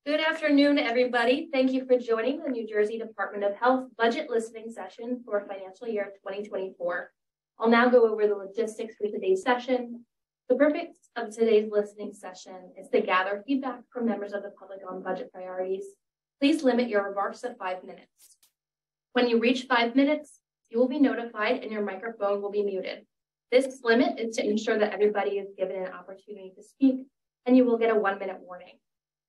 Good afternoon, everybody. Thank you for joining the New Jersey Department of Health budget listening session for financial year 2024. I'll now go over the logistics for today's session. The purpose of today's listening session is to gather feedback from members of the public on budget priorities. Please limit your remarks to 5 minutes. When you reach 5 minutes, you will be notified and your microphone will be muted. This limit is to ensure that everybody is given an opportunity to speak, and you will get a 1-minute warning.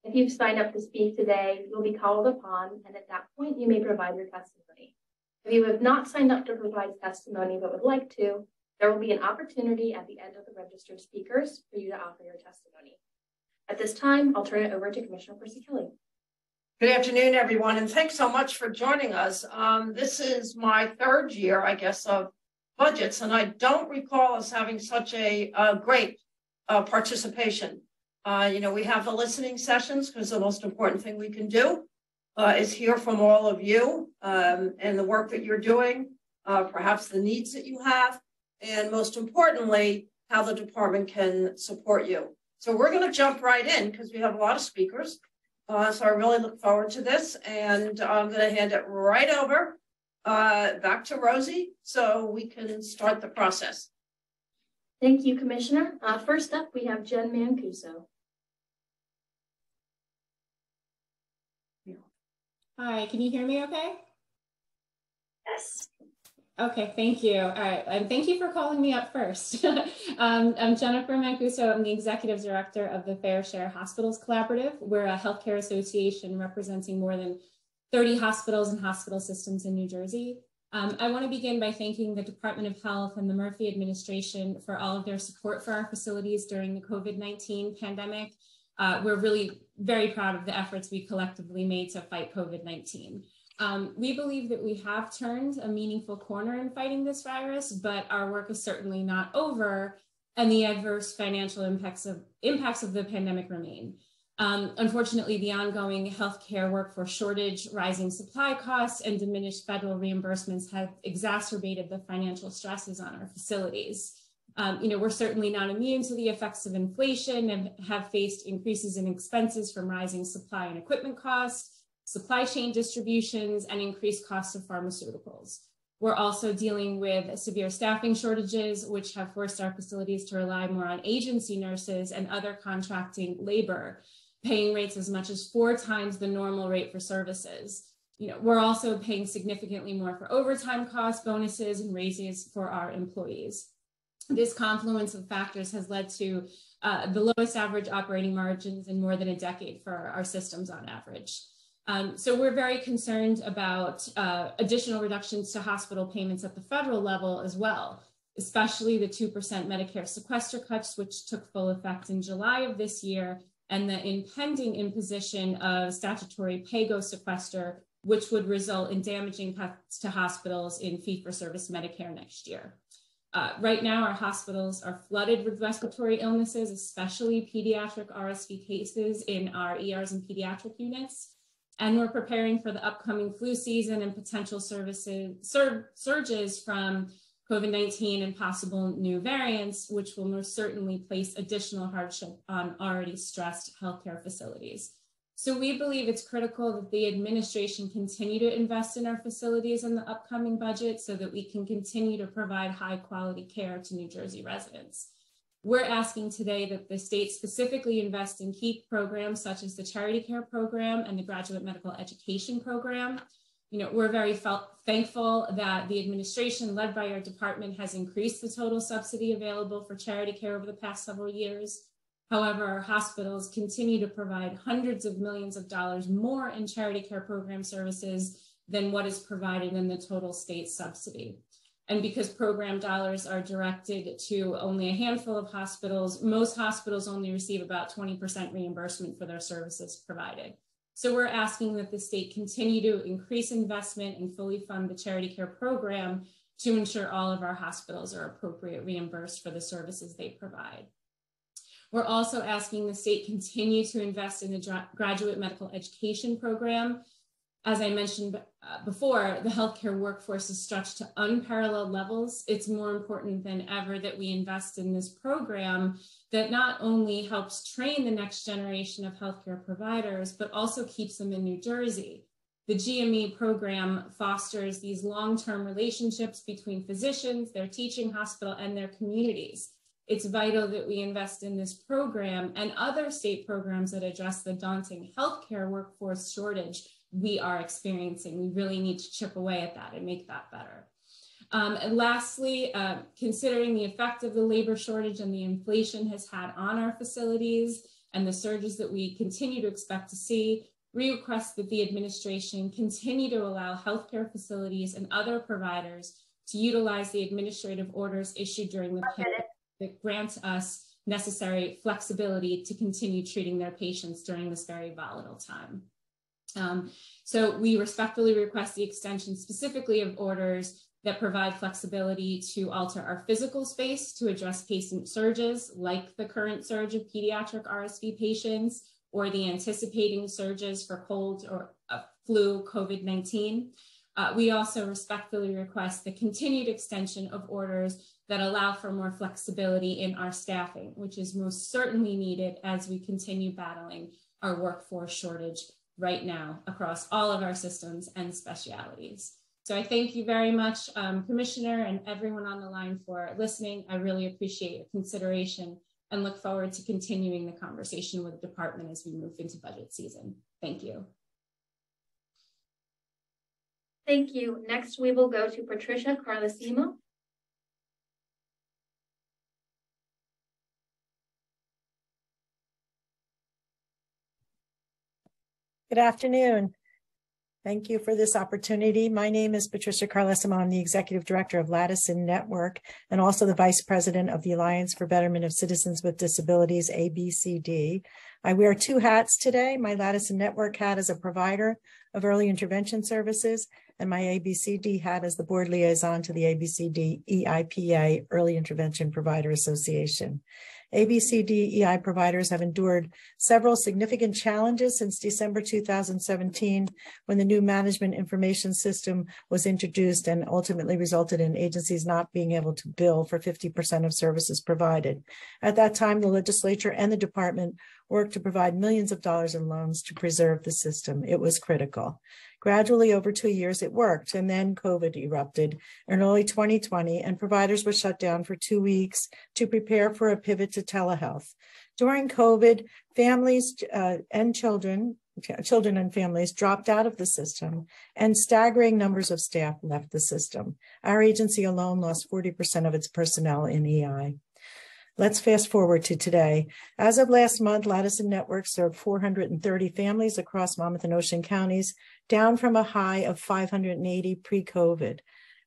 If you've signed up to speak today, you'll be called upon, and at that point, you may provide your testimony. If you have not signed up to provide testimony but would like to, there will be an opportunity at the end of the registered speakers for you to offer your testimony. At this time, I'll turn it over to Commissioner Percy Kelly. Good afternoon, everyone, and thanks so much for joining us. This is my 3rd year, I guess, of budgets, and I don't recall us having such a great participation. We have the listening sessions because the most important thing we can do is hear from all of you and the work that you're doing, perhaps the needs that you have, and most importantly, how the department can support you. So we're going to jump right in because we have a lot of speakers. So I really look forward to this, and I'm going to hand it right over back to Rosie so we can start the process. Thank you, Commissioner. First up, we have Jen Mancuso. Hi, can you hear me okay? Yes. Okay, thank you. All right, and thank you for calling me up first. I'm Jennifer Mancuso. I'm the Executive Director of the Fair Share Hospitals Collaborative. We're a healthcare association representing more than 30 hospitals and hospital systems in New Jersey. I want to begin by thanking the Department of Health and the Murphy administration for all of their support for our facilities during the COVID-19 pandemic. We're really very proud of the efforts we collectively made to fight COVID-19. We believe that we have turned a meaningful corner in fighting this virus, but our work is certainly not over, and the adverse financial impacts of the pandemic remain. Unfortunately, the ongoing healthcare workforce shortage, rising supply costs, and diminished federal reimbursements have exacerbated the financial stresses on our facilities. We're certainly not immune to the effects of inflation and have faced increases in expenses from rising supply and equipment costs, supply chain distributions, and increased costs of pharmaceuticals. We're also dealing with severe staffing shortages, which have forced our facilities to rely more on agency nurses and other contracting labor, paying rates as much as 4 times the normal rate for services. We're also paying significantly more for overtime costs, bonuses, and raises for our employees. This confluence of factors has led to the lowest average operating margins in more than a decade for our systems on average. So we're very concerned about additional reductions to hospital payments at the federal level as well, especially the 2% Medicare sequester cuts, which took full effect in July of this year, and the impending imposition of statutory pay-go sequester, which would result in damaging cuts to hospitals in fee-for-service Medicare next year. Right now, our hospitals are flooded with respiratory illnesses, especially pediatric RSV cases in our ERs and pediatric units. And we're preparing for the upcoming flu season and potential surges from COVID-19 and possible new variants, which will most certainly place additional hardship on already stressed healthcare facilities. So we believe it's critical that the administration continue to invest in our facilities in the upcoming budget so that we can continue to provide high quality care to New Jersey residents. We're asking today that the state specifically invest in key programs such as the Charity Care Program and the Graduate Medical Education Program. We're very thankful that the administration led by our department has increased the total subsidy available for charity care over the past several years. However, our hospitals continue to provide hundreds of millions of dollars more in charity care program services than what is provided in the total state subsidy. And because program dollars are directed to only a handful of hospitals, most hospitals only receive about 20% reimbursement for their services provided. So we're asking that the state continue to increase investment and fully fund the charity care program to ensure all of our hospitals are appropriately reimbursed for the services they provide. We're also asking the state continue to invest in the graduate medical education program As I mentioned before, the healthcare workforce is stretched to unparalleled levels. It's more important than ever that we invest in this program that not only helps train the next generation of healthcare providers, but also keeps them in New Jersey. The GME program fosters these long-term relationships between physicians, their teaching hospital, and their communities. It's vital that we invest in this program and other state programs that address the daunting healthcare workforce shortage we are experiencing. We really need to chip away at that and make that better. And lastly, considering the effect of the labor shortage and the inflation has had on our facilities and the surges that we continue to expect to see, we request that the administration continue to allow healthcare facilities and other providers to utilize the administrative orders issued during the pandemic that grant us necessary flexibility to continue treating their patients during this very volatile time. So we respectfully request the extension specifically of orders that provide flexibility to alter our physical space to address patient surges, like the current surge of pediatric RSV patients or the anticipating surges for cold or flu COVID-19. We also respectfully request the continued extension of orders that allow for more flexibility in our staffing, which is most certainly needed as we continue battling our workforce shortage right now across all of our systems and specialities. So I thank you very much, Commissioner, and everyone on the line for listening. I really appreciate your consideration and look forward to continuing the conversation with the department as we move into budget season. Thank you. Thank you. Next, we will go to Patricia Carlesimo. Good afternoon. Thank you for this opportunity. My name is Patricia Carlesimo. I'm the Executive Director of Lattice Network and also the Vice President of the Alliance for Betterment of Citizens with Disabilities, ABCD. I wear two hats today. My Lattice Network hat as a provider of early intervention services and my ABCD hat as the board liaison to the ABCD EIPA Early Intervention Provider Association. ABCD EI providers have endured several significant challenges since December 2017, when the new management information system was introduced and ultimately resulted in agencies not being able to bill for 50% of services provided. At that time, the legislature and the department worked to provide millions of dollars in loans to preserve the system. It was critical. Gradually, over 2 years, it worked, and then COVID erupted in early 2020, and providers were shut down for 2 weeks to prepare for a pivot to telehealth. During COVID, families and children and families dropped out of the system, and staggering numbers of staff left the system. Our agency alone lost 40% of its personnel in EI. Let's fast forward to today. As of last month, Lattice Network served 430 families across Monmouth and Ocean counties, down from a high of 580 pre-COVID.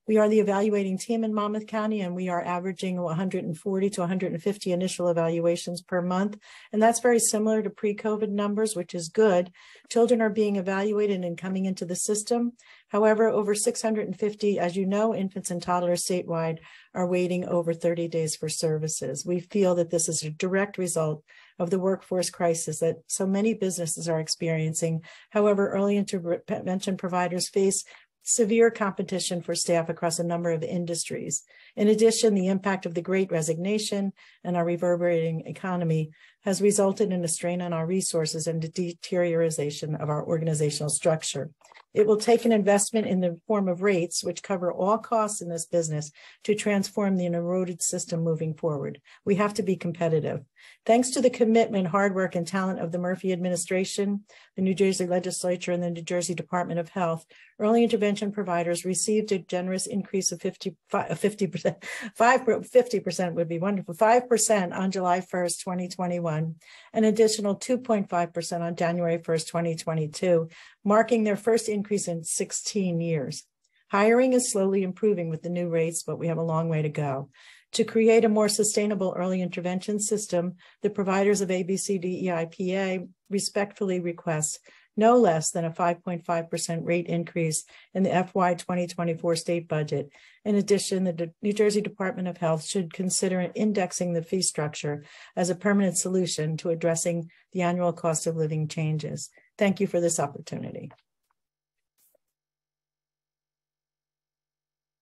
We are the evaluating team in Monmouth County, and we are averaging 140 to 150 initial evaluations per month. And that's very similar to pre-COVID numbers, which is good. Children are being evaluated and coming into the system. However, over 650, as you know, infants and toddlers statewide are waiting over 30 days for services. We feel that this is a direct result of the workforce crisis that so many businesses are experiencing. However, early intervention providers face severe competition for staff across a number of industries. In addition, the impact of the Great Resignation and our reverberating economy has resulted in a strain on our resources and a deterioration of our organizational structure. It will take an investment in the form of rates, which cover all costs in this business, to transform the eroded system moving forward. We have to be competitive. Thanks to the commitment, hard work, and talent of the Murphy administration, the New Jersey legislature, and the New Jersey Department of Health, early intervention providers received a generous increase of 50% would be wonderful, 5% on July 1st, 2021, an additional 2.5% on January 1st, 2022, marking their first increase in 16 years. Hiring is slowly improving with the new rates, but we have a long way to go. To create a more sustainable early intervention system, the providers of ABCD EIPA respectfully request no less than a 5.5% rate increase in the FY 2024 state budget. In addition, the New Jersey Department of Health should consider indexing the fee structure as a permanent solution to addressing the annual cost of living changes. Thank you for this opportunity.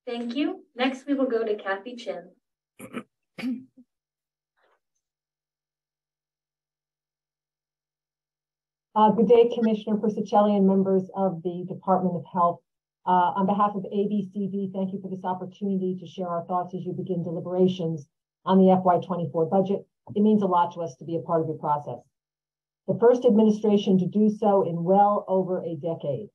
Thank you. Next, we will go to Kathy Chin. Good day, Commissioner Persicelli and members of the Department of Health. On behalf of ABCD, thank you for this opportunity to share our thoughts as you begin deliberations on the FY24 budget. It means a lot to us to be a part of your process. The first administration to do so in well over a decade.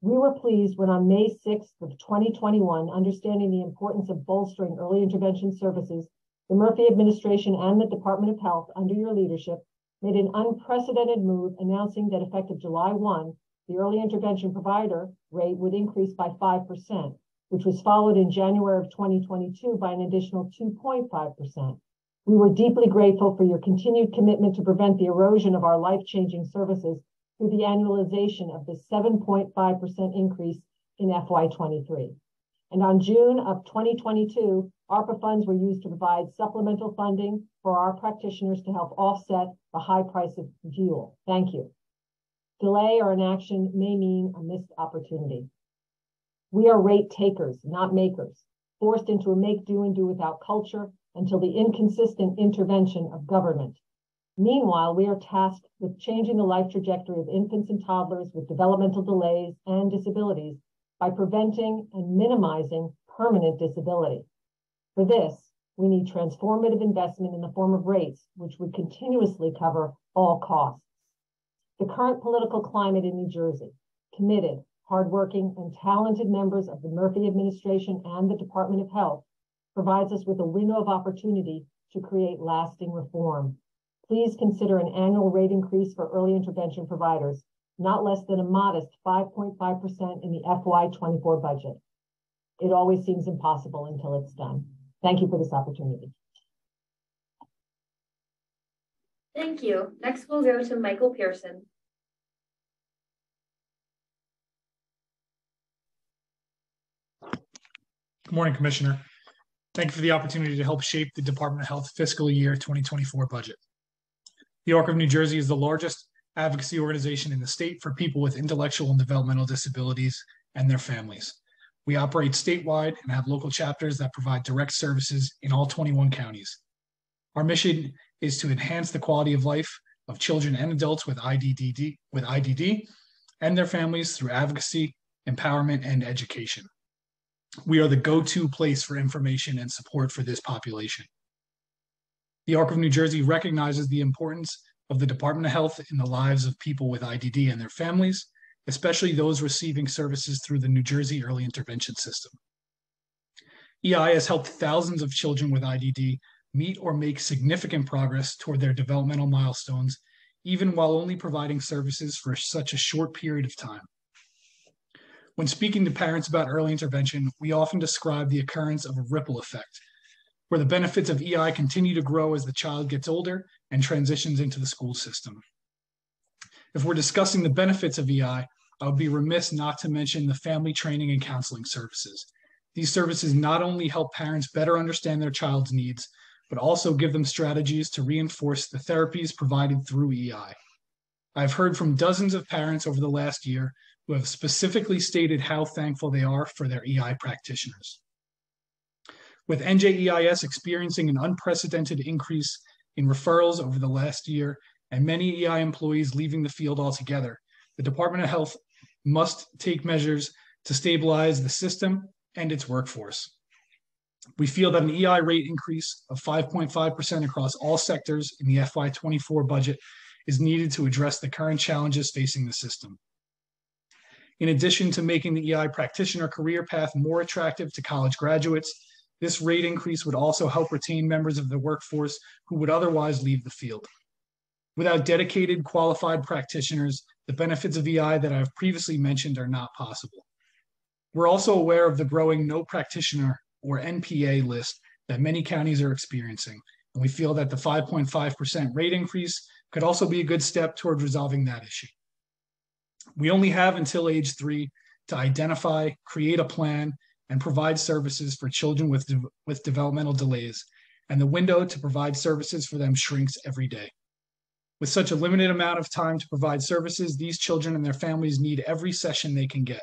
We were pleased when on May 6th of 2021, understanding the importance of bolstering early intervention services, the Murphy administration and the Department of Health, under your leadership, made an unprecedented move announcing that effective July 1, the early intervention provider rate would increase by 5%, which was followed in January of 2022 by an additional 2.5%. We were deeply grateful for your continued commitment to prevent the erosion of our life-changing services through the annualization of the 7.5% increase in FY23. And on June of 2022, ARPA funds were used to provide supplemental funding for our practitioners to help offset the high price of fuel. Thank you. Delay or inaction may mean a missed opportunity. We are rate takers, not makers, forced into a make do and do without culture until the inconsistent intervention of government. Meanwhile, we are tasked with changing the life trajectory of infants and toddlers with developmental delays and disabilities by preventing and minimizing permanent disability. For this, we need transformative investment in the form of rates, which would continuously cover all costs. The current political climate in New Jersey, committed, hardworking, and talented members of the Murphy administration and the Department of Health, provides us with a window of opportunity to create lasting reform. Please consider an annual rate increase for early intervention providers, not less than a modest 5.5% in the FY24 budget. It always seems impossible until it's done. Thank you for this opportunity. Thank you. Next, we'll go to Michael Pearson. Good morning, Commissioner. Thank you for the opportunity to help shape the Department of Health fiscal year 2024 budget. The ARC of New Jersey is the largest advocacy organization in the state for people with intellectual and developmental disabilities and their families. We operate statewide and have local chapters that provide direct services in all 21 counties. Our mission is to enhance the quality of life of children and adults with IDD and their families through advocacy, empowerment, and education. We are the go-to place for information and support for this population. The ARC of New Jersey recognizes the importance of the Department of Health in the lives of people with IDD and their families, especially those receiving services through the New Jersey Early Intervention System. EI has helped thousands of children with IDD meet or make significant progress toward their developmental milestones, even while only providing services for such a short period of time. When speaking to parents about early intervention, we often describe the occurrence of a ripple effect, where the benefits of EI continue to grow as the child gets older and transitions into the school system. If we're discussing the benefits of EI, I would be remiss not to mention the family training and counseling services. These services not only help parents better understand their child's needs, but also give them strategies to reinforce the therapies provided through EI. I've heard from dozens of parents over the last year who have specifically stated how thankful they are for their EI practitioners. With NJDOH experiencing an unprecedented increase in referrals over the last year and many EI employees leaving the field altogether, the Department of Health must take measures to stabilize the system and its workforce. We feel that an EI rate increase of 5.5% across all sectors in the FY24 budget is needed to address the current challenges facing the system. In addition to making the EI practitioner career path more attractive to college graduates, this rate increase would also help retain members of the workforce who would otherwise leave the field. Without dedicated, qualified practitioners, the benefits of EI that I've previously mentioned are not possible. We're also aware of the growing no practitioner or NPA list that many counties are experiencing, and we feel that the 5.5% rate increase could also be a good step toward resolving that issue. We only have until age 3 to identify, create a plan, and provide services for children with developmental delays, and the window to provide services for them shrinks every day. With such a limited amount of time to provide services, these children and their families need every session they can get.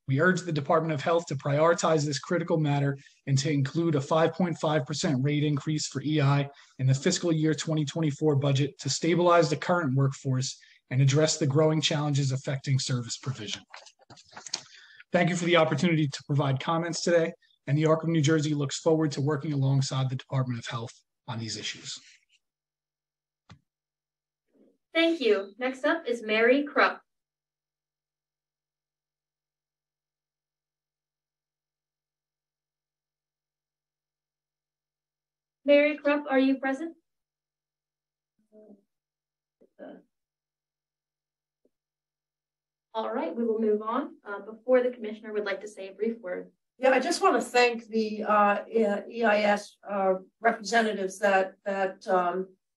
We urge the Department of Health to prioritize this critical matter and to include a 5.5% rate increase for EI in the fiscal year 2024 budget to stabilize the current workforce and address the growing challenges affecting service provision. Thank you for the opportunity to provide comments today, and the ARC of New Jersey looks forward to working alongside the Department of Health on these issues. Thank you. Next up is Mary Krupp. Mary Krupp, are you present? All right, we will move on. Before the commissioner would like to say a brief word. Yeah, I just want to thank the EIS representatives that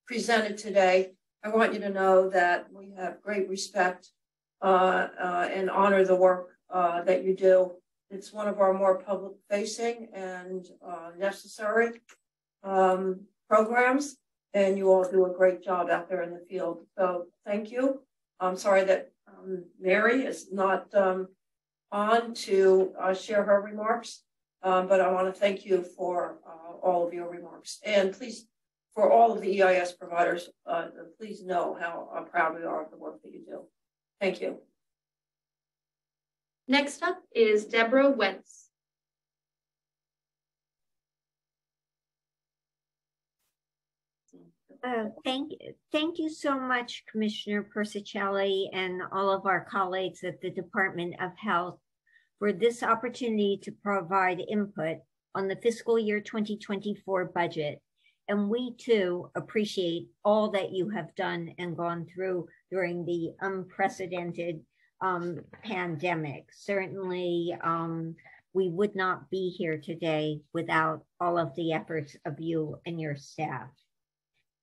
presented today. I want you to know that we have great respect and honor the work that you do. It's one of our more public-facing and necessary programs, and you all do a great job out there in the field. So thank you. I'm sorry that Mary is not on to share her remarks, but I want to thank you for all of your remarks. And please, for all of the EIS providers, please know how proud we are of the work that you do. Thank you. Next up is Deborah Wentz. Thank you so much, Commissioner Persicelli and all of our colleagues at the Department of Health for this opportunity to provide input on the fiscal year 2024 budget. And we too appreciate all that you have done and gone through during the unprecedented pandemic. Certainly, we would not be here today without all of the efforts of you and your staff.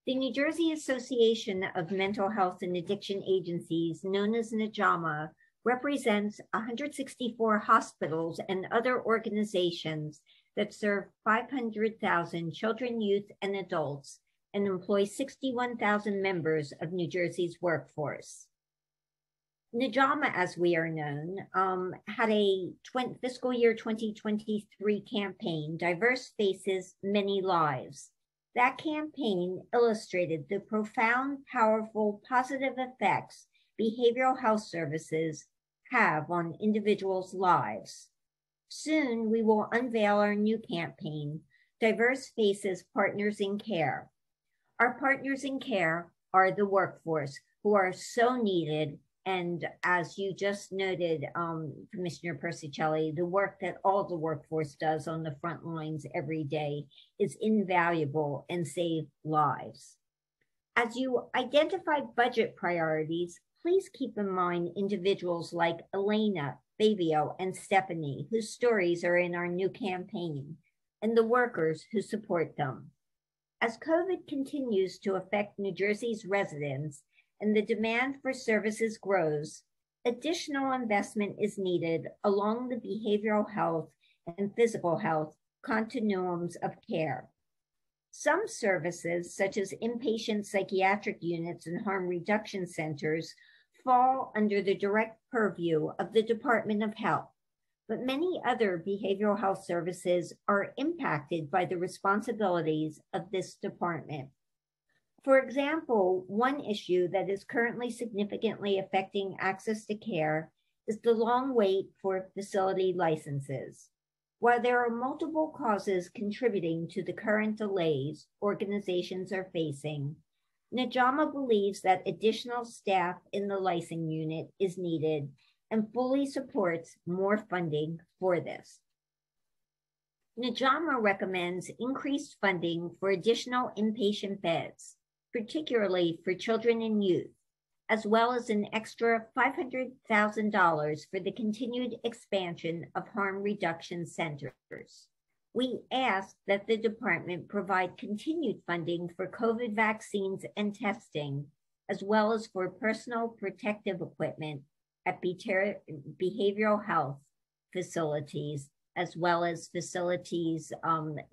The New Jersey Association of Mental Health and Addiction Agencies, known as NJDOH, represents 164 hospitals and other organizations that serve 500,000 children, youth, and adults and employ 61,000 members of New Jersey's workforce. NJDOH, as we are known, had a fiscal year 2023 campaign, Diverse Faces, Many Lives. That campaign illustrated the profound, powerful, positive effects behavioral health services have on individuals' lives. Soon, we will unveil our new campaign, Diverse Faces Partners in Care. Our partners in care are the workforce, who are so needed. And as you just noted, Commissioner Persicelli, the work that all the workforce does on the front lines every day is invaluable and saves lives. As you identify budget priorities, please keep in mind individuals like Elena, Fabio, and Stephanie, whose stories are in our new campaign, and the workers who support them. As COVID continues to affect New Jersey's residents, and the demand for services grows, additional investment is needed along the behavioral health and physical health continuums of care. Some services, such as inpatient psychiatric units and harm reduction centers, fall under the direct purview of the Department of Health, but many other behavioral health services are impacted by the responsibilities of this department. For example, one issue that is currently significantly affecting access to care is the long wait for facility licenses. While there are multiple causes contributing to the current delays organizations are facing, NJDOH believes that additional staff in the licensing unit is needed and fully supports more funding for this. NJDOH recommends increased funding for additional inpatient beds, particularly for children and youth, as well as an extra $500,000 for the continued expansion of harm reduction centers. We ask that the department provide continued funding for COVID vaccines and testing, as well as for personal protective equipment at behavioral health facilities, as well as facilities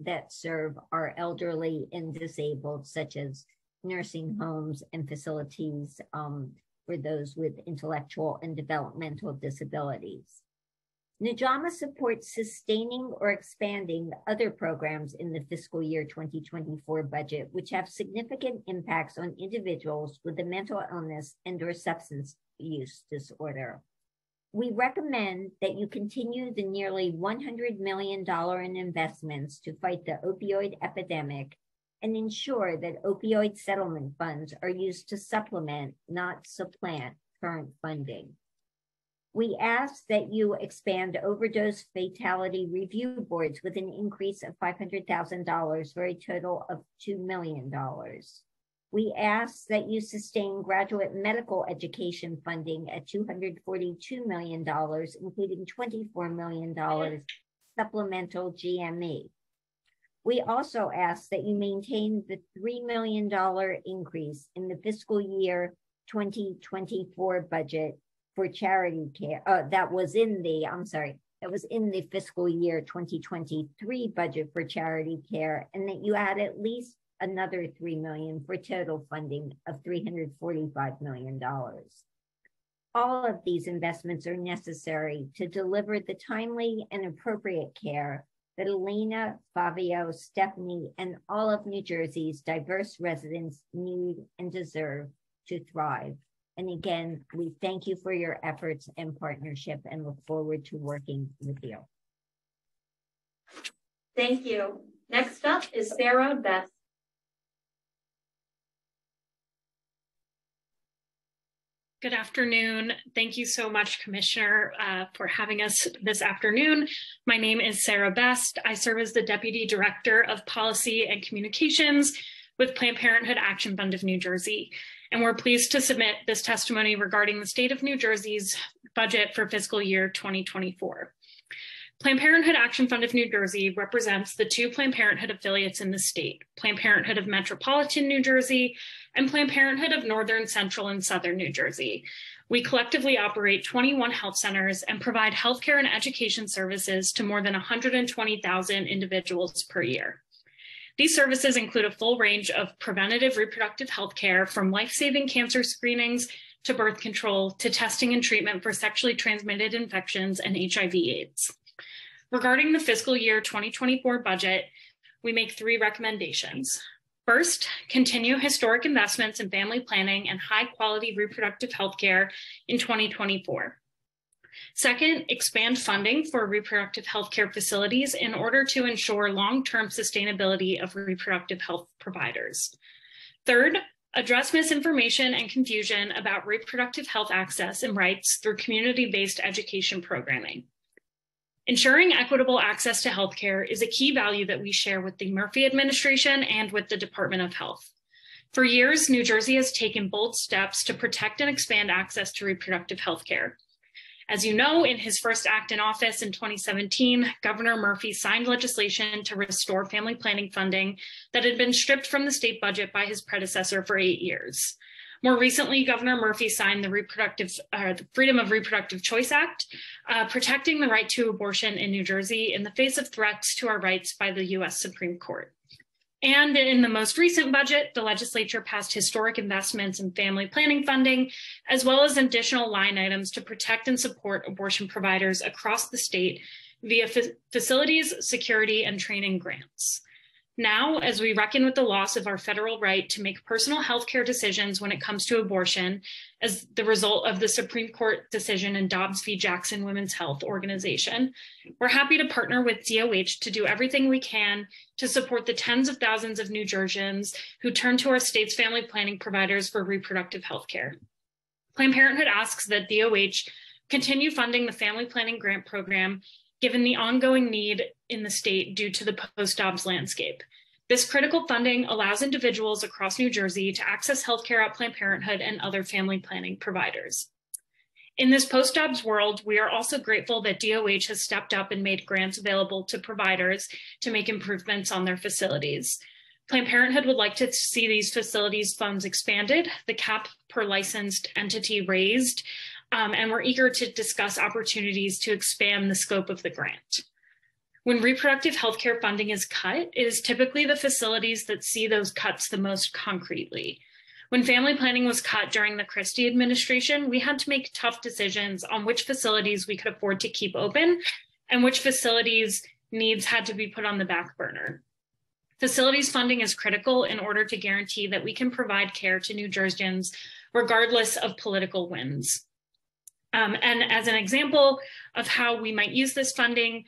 that serve our elderly and disabled, such as nursing homes and facilities for those with intellectual and developmental disabilities. NJDOH supports sustaining or expanding other programs in the fiscal year 2024 budget, which have significant impacts on individuals with a mental illness and/or substance use disorder. We recommend that you continue the nearly $100 million in investments to fight the opioid epidemic and ensure that opioid settlement funds are used to supplement, not supplant, current funding. We ask that you expand overdose fatality review boards with an increase of $500,000 for a total of $2 million. We ask that you sustain graduate medical education funding at $242 million, including $24 million supplemental GME. We also ask that you maintain the $3 million increase in the fiscal year 2024 budget for charity care. That was in the fiscal year 2023 budget for charity care, and that you add at least another $3 million for total funding of $345 million. All of these investments are necessary to deliver the timely and appropriate care that Elena, Fabio, Stephanie, and all of New Jersey's diverse residents need and deserve to thrive. And again, we thank you for your efforts and partnership and look forward to working with you. Thank you. Next up is Sarah Best. Good afternoon. Thank you so much, Commissioner, for having us this afternoon. My name is Sarah Best. I serve as the Deputy Director of Policy and Communications with Planned Parenthood Action Fund of New Jersey. And we're pleased to submit this testimony regarding the state of New Jersey's budget for fiscal year 2024. Planned Parenthood Action Fund of New Jersey represents the two Planned Parenthood affiliates in the state, Planned Parenthood of Metropolitan New Jersey and Planned Parenthood of Northern, Central, and Southern New Jersey. We collectively operate 21 health centers and provide healthcare and education services to more than 120,000 individuals per year. These services include a full range of preventative reproductive health care, from life-saving cancer screenings to birth control to testing and treatment for sexually transmitted infections and HIV/AIDS. Regarding the fiscal year 2024 budget, we make three recommendations. First, continue historic investments in family planning and high-quality reproductive health care in 2024. Second, expand funding for reproductive health care facilities in order to ensure long-term sustainability of reproductive health providers. Third, address misinformation and confusion about reproductive health access and rights through community-based education programming. Ensuring equitable access to healthcare is a key value that we share with the Murphy administration and with the Department of Health. For years, New Jersey has taken bold steps to protect and expand access to reproductive healthcare. As you know, in his first act in office in 2017, Governor Murphy signed legislation to restore family planning funding that had been stripped from the state budget by his predecessor for 8 years. More recently, Governor Murphy signed the Freedom of Reproductive Choice Act, protecting the right to abortion in New Jersey in the face of threats to our rights by the U.S. Supreme Court. And in the most recent budget, the legislature passed historic investments in family planning funding, as well as additional line items to protect and support abortion providers across the state via facilities, security, and training grants. Now, as we reckon with the loss of our federal right to make personal health care decisions when it comes to abortion, as the result of the Supreme Court decision in Dobbs v. Jackson Women's Health Organization, we're happy to partner with DOH to do everything we can to support the tens of thousands of New Jerseyans who turn to our state's family planning providers for reproductive health care. Planned Parenthood asks that DOH continue funding the Family Planning Grant Program, given the ongoing need in the state due to the post-Dobbs landscape. This critical funding allows individuals across New Jersey to access healthcare at Planned Parenthood and other family planning providers. In this post-Dobbs world, we are also grateful that DOH has stepped up and made grants available to providers to make improvements on their facilities. Planned Parenthood would like to see these facilities funds expanded, the cap per licensed entity raised, and we're eager to discuss opportunities to expand the scope of the grant. When reproductive healthcare funding is cut, it is typically the facilities that see those cuts the most concretely. When family planning was cut during the Christie administration, we had to make tough decisions on which facilities we could afford to keep open and which facilities needs had to be put on the back burner. Facilities funding is critical in order to guarantee that we can provide care to New Jerseyans regardless of political winds. And as an example of how we might use this funding,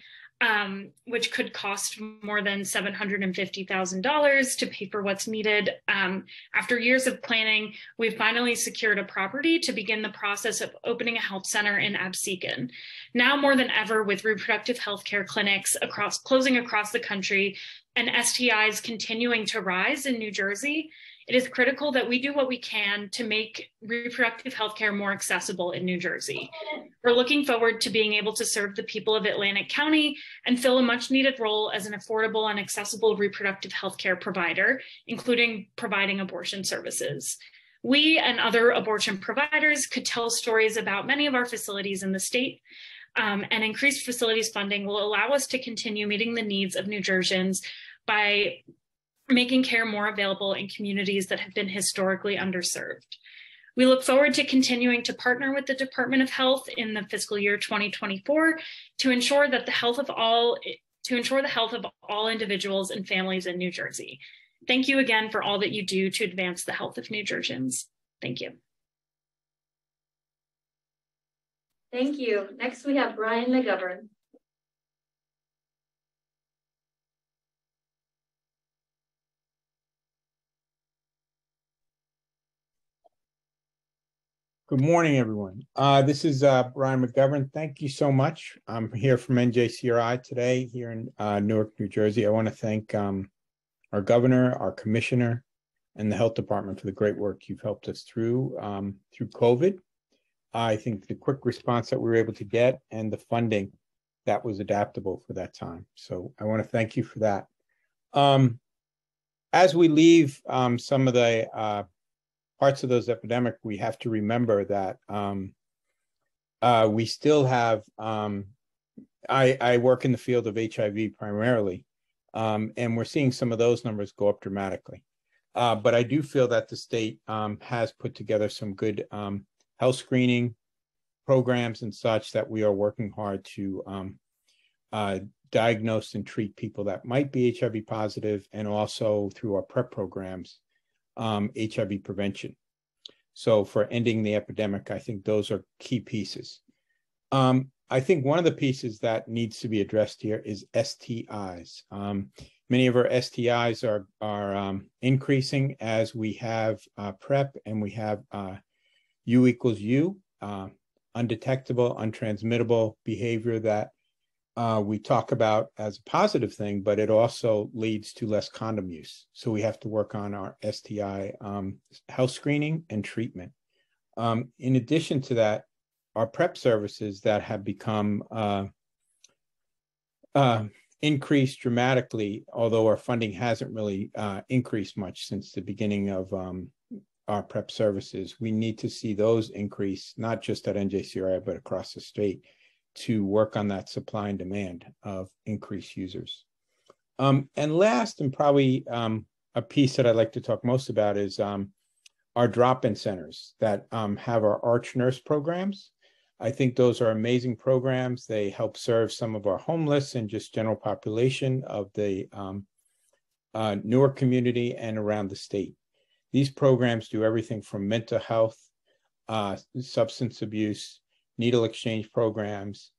which could cost more than $750,000 to pay for what's needed. After years of planning, we've finally secured a property to begin the process of opening a health center in Absecon. Now more than ever, with reproductive health care clinics closing across the country and STIs continuing to rise in New Jersey, it is critical that we do what we can to make reproductive health care more accessible in New Jersey. We're looking forward to being able to serve the people of Atlantic County and fill a much needed role as an affordable and accessible reproductive health care provider, including providing abortion services. We and other abortion providers could tell stories about many of our facilities in the state, and increased facilities funding will allow us to continue meeting the needs of New Jerseyans by making care more available in communities that have been historically underserved. We look forward to continuing to partner with the Department of Health in the fiscal year 2024 to ensure that the health of all individuals and families in New Jersey. Thank you again for all that you do to advance the health of New Jerseyans. Thank you. Thank you. Next, we have Brian McGovern. Good morning, everyone. This is Brian McGovern. Thank you so much. I'm here from NJCRI today here in Newark, New Jersey. I want to thank our governor, our commissioner, and the health department for the great work you've helped us through COVID. I think the quick response that we were able to get and the funding that was adaptable for that time. So I want to thank you for that. As we leave some of the parts of those epidemic, we have to remember that we still have, I work in the field of HIV primarily, and we're seeing some of those numbers go up dramatically. But I do feel that the state has put together some good health screening programs and such that we are working hard to diagnose and treat people that might be HIV positive, and also through our PrEP programs, HIV prevention. So for ending the epidemic, I think those are key pieces. I think one of the pieces that needs to be addressed here is STIs. Many of our STIs are increasing as we have PrEP and we have U equals U, undetectable, untransmittable behavior that we talk about as a positive thing, but it also leads to less condom use. So we have to work on our STI health screening and treatment. In addition to that, our PrEP services that have become increased dramatically, although our funding hasn't really increased much since the beginning of our PrEP services. We need to see those increase, not just at NJCRI, but across the state, to work on that supply and demand of increased users. And last, and probably a piece that I'd like to talk most about, is our drop-in centers that have our Arch Nurse programs. I think those are amazing programs. They help serve some of our homeless and just general population of the Newark community and around the state. These programs do everything from mental health, substance abuse, needle exchange programs,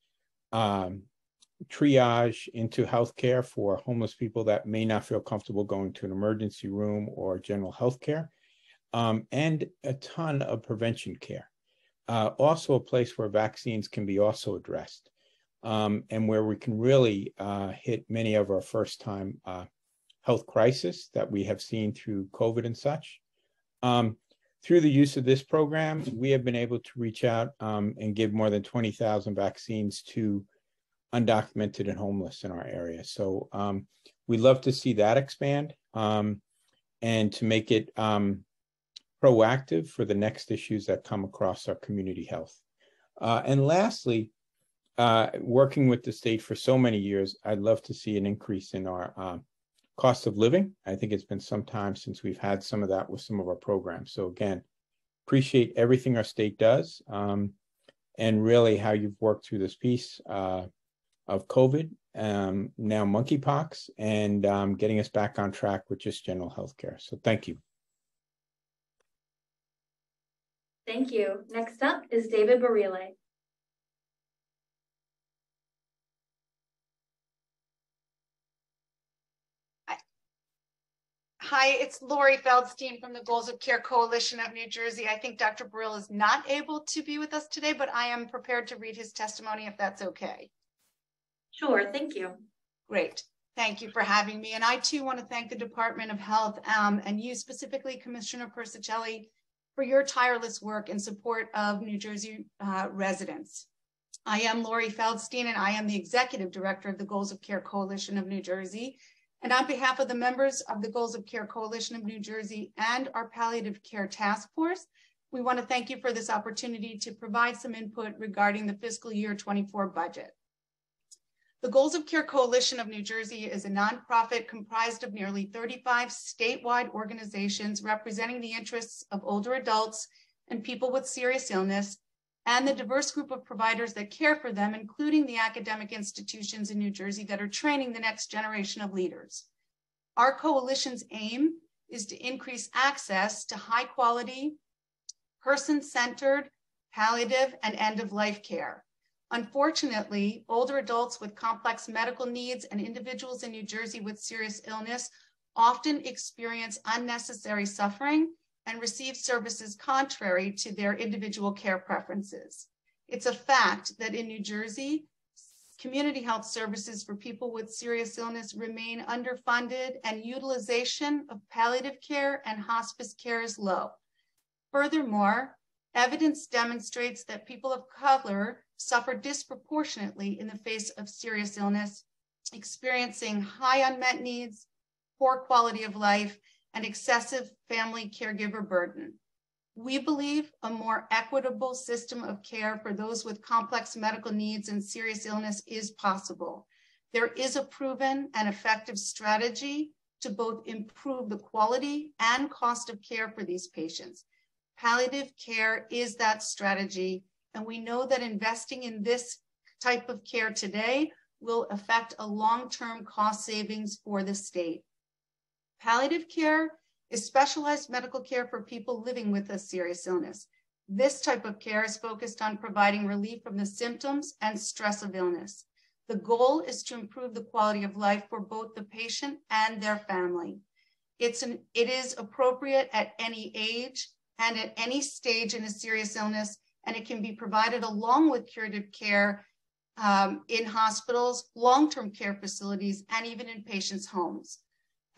triage into healthcare for homeless people that may not feel comfortable going to an emergency room or general health care, and a ton of prevention care. Also a place where vaccines can be also addressed, and where we can really hit many of our first-time health crisis that we have seen through COVID and such. Through the use of this program, we have been able to reach out and give more than 20,000 vaccines to undocumented and homeless in our area. So we'd love to see that expand and to make it proactive for the next issues that come across our community health. And lastly, working with the state for so many years, I'd love to see an increase in our cost of living. I think it's been some time since we've had some of that with some of our programs. So again, appreciate everything our state does, and really how you've worked through this piece of COVID, now monkeypox, and getting us back on track with just general healthcare. So thank you. Thank you. Next up is David Barile. Hi, it's Lori Feldstein from the Goals of Care Coalition of New Jersey. I think Dr. Brill is not able to be with us today, but I am prepared to read his testimony if that's okay. Sure, thank you. Great. Thank you for having me. And I too want to thank the Department of Health and you specifically, Commissioner Persicelli, for your tireless work in support of New Jersey residents. I am Lori Feldstein, and I am the Executive Director of the Goals of Care Coalition of New Jersey. And on behalf of the members of the Goals of Care Coalition of New Jersey and our Palliative Care Task Force, we want to thank you for this opportunity to provide some input regarding the fiscal year 24 budget. The Goals of Care Coalition of New Jersey is a nonprofit comprised of nearly 35 statewide organizations representing the interests of older adults and people with serious illness, and the diverse group of providers that care for them, including the academic institutions in New Jersey that are training the next generation of leaders. Our coalition's aim is to increase access to high quality, person-centered, palliative, and end-of-life care. Unfortunately, older adults with complex medical needs and individuals in New Jersey with serious illness often experience unnecessary suffering and receive services contrary to their individual care preferences. It's a fact that in New Jersey, community health services for people with serious illness remain underfunded, and utilization of palliative care and hospice care is low. Furthermore, evidence demonstrates that people of color suffer disproportionately in the face of serious illness, experiencing high unmet needs, poor quality of life, and excessive family caregiver burden. We believe a more equitable system of care for those with complex medical needs and serious illness is possible. There is a proven and effective strategy to both improve the quality and cost of care for these patients. Palliative care is that strategy, and we know that investing in this type of care today will affect a long-term cost savings for the state. Palliative care is specialized medical care for people living with a serious illness. This type of care is focused on providing relief from the symptoms and stress of illness. The goal is to improve the quality of life for both the patient and their family. It is appropriate at any age and at any stage in a serious illness, and it can be provided along with curative care in hospitals, long-term care facilities, and even in patients' homes.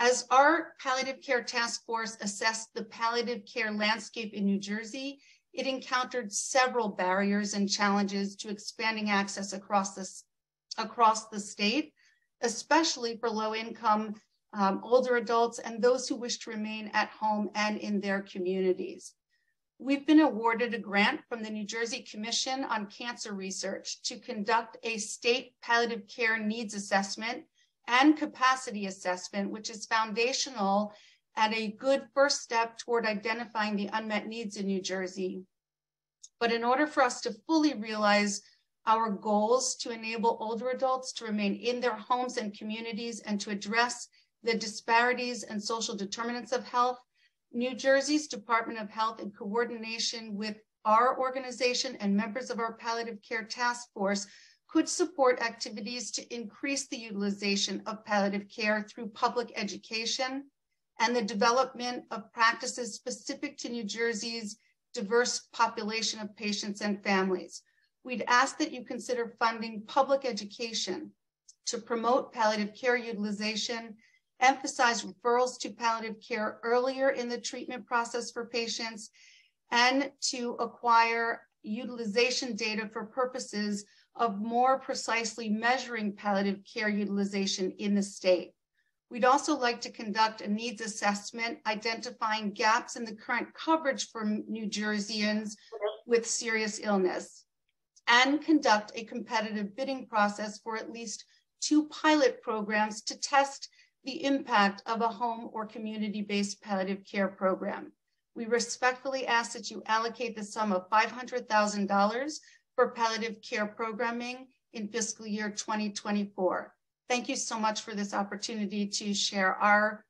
As our Palliative Care Task Force assessed the palliative care landscape in New Jersey, it encountered several barriers and challenges to expanding access across the state, especially for low-income older adults and those who wish to remain at home and in their communities. We've been awarded a grant from the New Jersey Commission on Cancer Research to conduct a state palliative care needs assessment and capacity assessment, which is foundational and a good first step toward identifying the unmet needs in New Jersey. But in order for us to fully realize our goals to enable older adults to remain in their homes and communities and to address the disparities and social determinants of health, New Jersey's Department of Health, in coordination with our organization and members of our Palliative Care Task Force, could support activities to increase the utilization of palliative care through public education and the development of practices specific to New Jersey's diverse population of patients and families. We'd ask that you consider funding public education to promote palliative care utilization, emphasize referrals to palliative care earlier in the treatment process for patients, and to acquire utilization data for purposes of more precisely measuring palliative care utilization in the state. We'd also like to conduct a needs assessment identifying gaps in the current coverage for New Jerseyans with serious illness, and conduct a competitive bidding process for at least 2 pilot programs to test the impact of a home or community-based palliative care program. We respectfully ask that you allocate the sum of $500,000 for palliative care programming in fiscal year 2024. Thank you so much for this opportunity to share our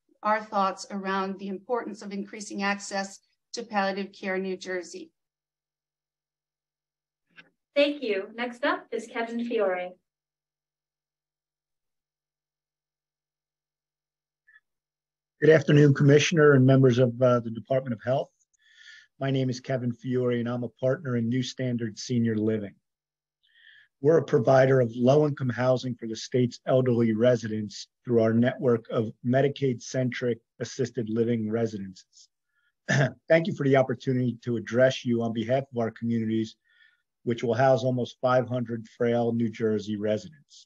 thoughts around the importance of increasing access to palliative care in New Jersey. Thank you. Next up is Kevin Fiore. Good afternoon, Commissioner and members of the Department of Health. My name is Kevin Fiore, and I'm a partner in New Standard Senior Living. We're a provider of low-income housing for the state's elderly residents through our network of Medicaid-centric assisted living residences. Thank you for the opportunity to address you on behalf of our communities, which will house almost 500 frail New Jersey residents.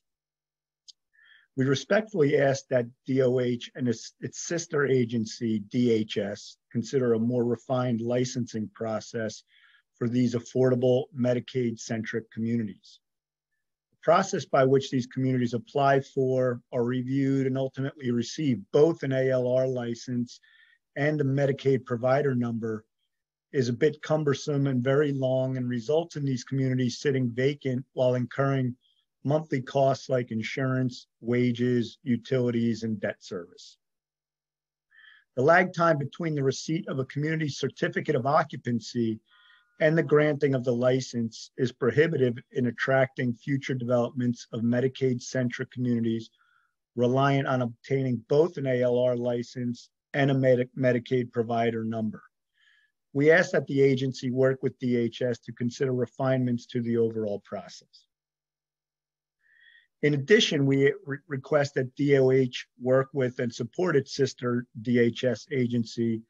We respectfully ask that DOH and its sister agency, DHS, consider a more refined licensing process for these affordable Medicaid-centric communities. The process by which these communities apply for, are reviewed, and ultimately receive both an ALR license and a Medicaid provider number is a bit cumbersome and very long, and results in these communities sitting vacant while incurring monthly costs like insurance, wages, utilities, and debt service. The lag time between the receipt of a community certificate of occupancy and the granting of the license is prohibitive in attracting future developments of Medicaid-centric communities reliant on obtaining both an ALR license and a Medicaid provider number. We ask that the agency work with DHS to consider refinements to the overall process. In addition, we request that DOH work with and support its sister DHS agency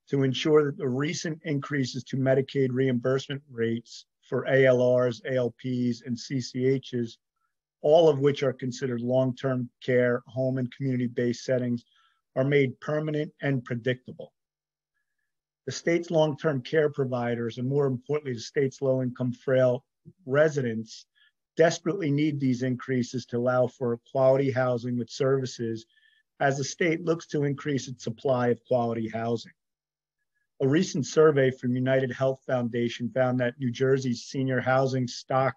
to ensure that the recent increases to Medicaid reimbursement rates for ALRs, ALPs, and CCHs, all of which are considered long-term care, home and community-based settings, are made permanent and predictable. The state's long-term care providers, and more importantly, the state's low-income frail residents, desperately need these increases to allow for quality housing with services as the state looks to increase its supply of quality housing. A recent survey from United Health Foundation found that New Jersey's senior housing stock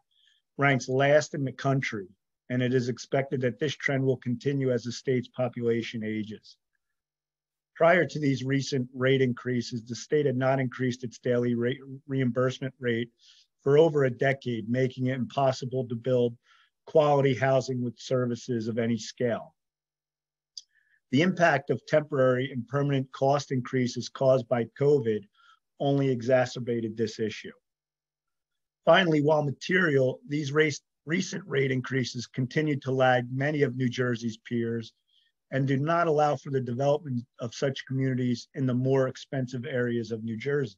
ranks last in the country, and it is expected that this trend will continue as the state's population ages. Prior to these recent rate increases, the state had not increased its daily reimbursement rate for over a decade, making it impossible to build quality housing with services of any scale. The impact of temporary and permanent cost increases caused by COVID only exacerbated this issue. Finally, while material, these recent rate increases continue to lag many of New Jersey's peers and do not allow for the development of such communities in the more expensive areas of New Jersey.